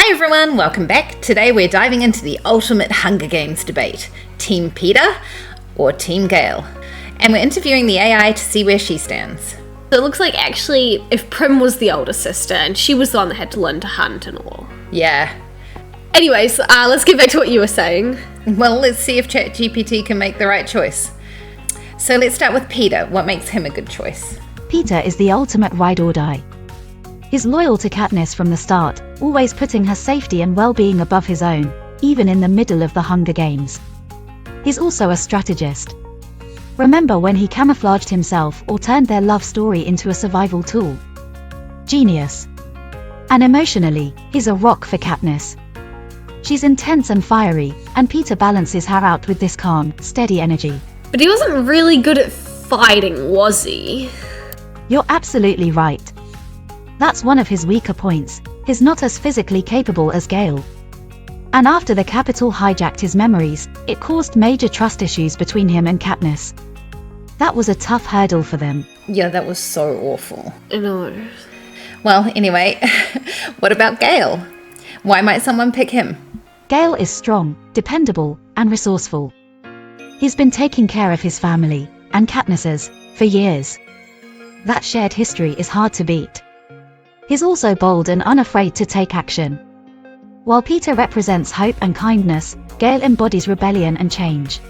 Hi everyone, welcome back. Today we're diving into the ultimate Hunger Games debate, Team Peeta or Team Gale. And we're interviewing the AI to see where she stands. So it looks like actually if Prim was the older sister and she was the one that had to learn to hunt and all. Yeah. Anyways, let's get back to what you were saying. Well, let's see if ChatGPT can make the right choice. So let's start with Peeta. What makes him a good choice? Peeta is the ultimate ride or die. He's loyal to Katniss from the start, always putting her safety and well-being above his own, even in the middle of the Hunger Games. He's also a strategist. Remember when he camouflaged himself or turned their love story into a survival tool? Genius. And emotionally, he's a rock for Katniss. She's intense and fiery, and Peeta balances her out with this calm, steady energy. But he wasn't really good at fighting, was he? You're absolutely right. That's one of his weaker points. He's not as physically capable as Gale. And after the Capitol hijacked his memories, it caused major trust issues between him and Katniss. That was a tough hurdle for them. Yeah, that was so awful. I know. Well, anyway, what about Gale? Why might someone pick him? Gale is strong, dependable, and resourceful. He's been taking care of his family, and Katniss's, for years. That shared history is hard to beat. He's also bold and unafraid to take action. While Peeta represents hope and kindness, Gale embodies rebellion and change.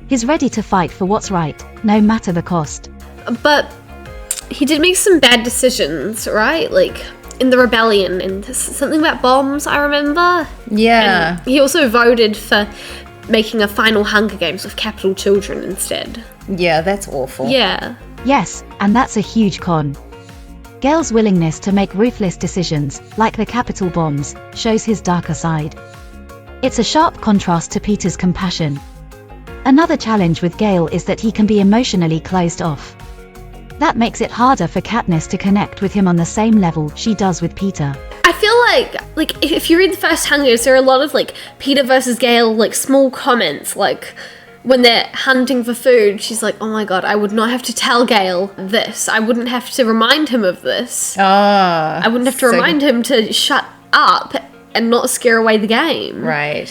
He's ready to fight for what's right, no matter the cost. But he did make some bad decisions, right? Like in the rebellion and something about bombs, I remember. Yeah. And he also voted for making a final Hunger Games with capital children instead. Yeah, that's awful. Yeah. Yes, and that's a huge con. Gale's willingness to make ruthless decisions, like the Capitol bombs, shows his darker side. It's a sharp contrast to Peeta's compassion. Another challenge with Gale is that he can be emotionally closed off. That makes it harder for Katniss to connect with him on the same level she does with Peeta. I feel like if you read the first Hunger Games, there are a lot of like Peeta versus Gale, like small comments, like when they're hunting for food, she's like, oh my god, I would not have to tell Gale this. I wouldn't have to remind him of this. I wouldn't have to remind him to shut up and not scare away the game. Right.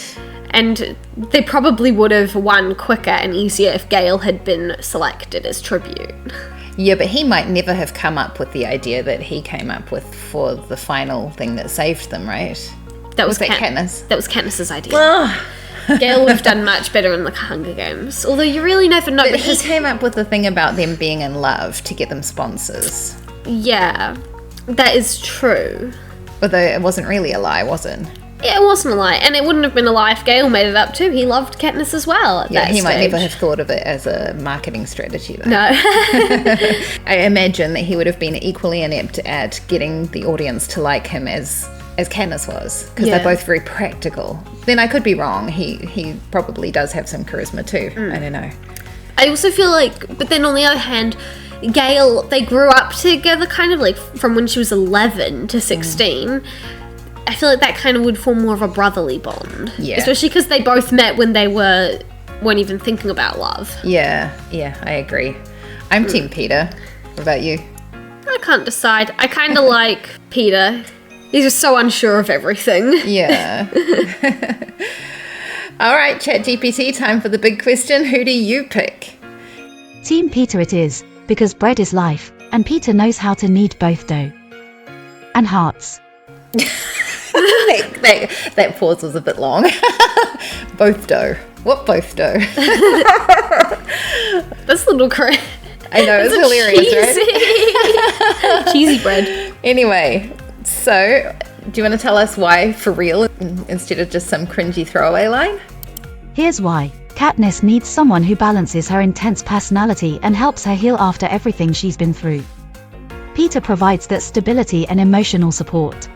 And they probably would have won quicker and easier if Gale had been selected as tribute. Yeah, but he might never have come up with the idea that he came up with for the final thing that saved them, right? That was Katniss? That was Katniss's idea. Gale would have done much better in the Hunger Games. Although you really never know. But he came up with the thing about them being in love to get them sponsors. Yeah, that is true. Although it wasn't really a lie, was it? Yeah, it wasn't a lie. And it wouldn't have been a lie if Gale made it up too. He loved Katniss as well at that he stage. might never have thought of it as a marketing strategy, though. No. I imagine that he would have been equally inept at getting the audience to like him as Katniss was, because they're both very practical. Then I could be wrong. He probably does have some charisma too. I don't know. I also feel like, but then on the other hand, Gale, they grew up together kind of like from when she was 11 to 16. I feel like that kind of would form more of a brotherly bond. Yeah. Especially because they both met when they weren't even thinking about love. Yeah, I agree. I'm Team Peeta. What about you? I can't decide. I kind of like Peeta. He's just so unsure of everything. Yeah. All right, ChatGPT, time for the big question. Who do you pick? Team Peeta it is, because bread is life, and Peeta knows how to knead both dough. And hearts. that pause was a bit long. Both dough. What both dough? This little crack. I know, it's hilarious, right? Cheesy bread. Anyway, so do you want to tell us why for real instead of just some cringy throwaway line? Here's why. Katniss needs someone who balances her intense personality and helps her heal after everything she's been through. Peeta provides that stability and emotional support.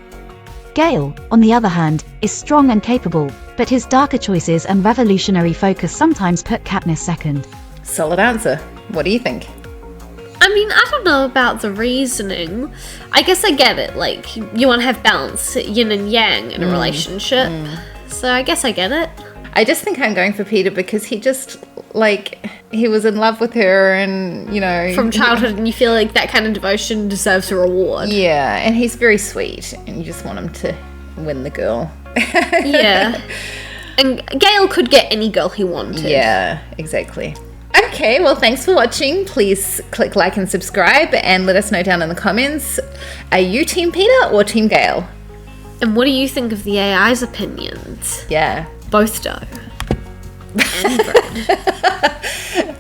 Gale, on the other hand, is strong and capable, but his darker choices and revolutionary focus sometimes put Katniss second. Solid answer. What do you think? I mean, I don't know about the reasoning. I guess I get it. Like, you want to have balance, yin and yang in a relationship. So I guess I get it. I just think I'm going for Peeta because he just, he was in love with her and, From childhood, and you feel like that kind of devotion deserves a reward. Yeah, and he's very sweet, and you just want him to win the girl. Yeah. And Gale could get any girl he wanted. Yeah, exactly. Okay, well, thanks for watching. Please click like and subscribe and let us know down in the comments. Are you Team Peeta or Team Gale? And what do you think of the AI's opinions? Yeah. Both dough. And bread.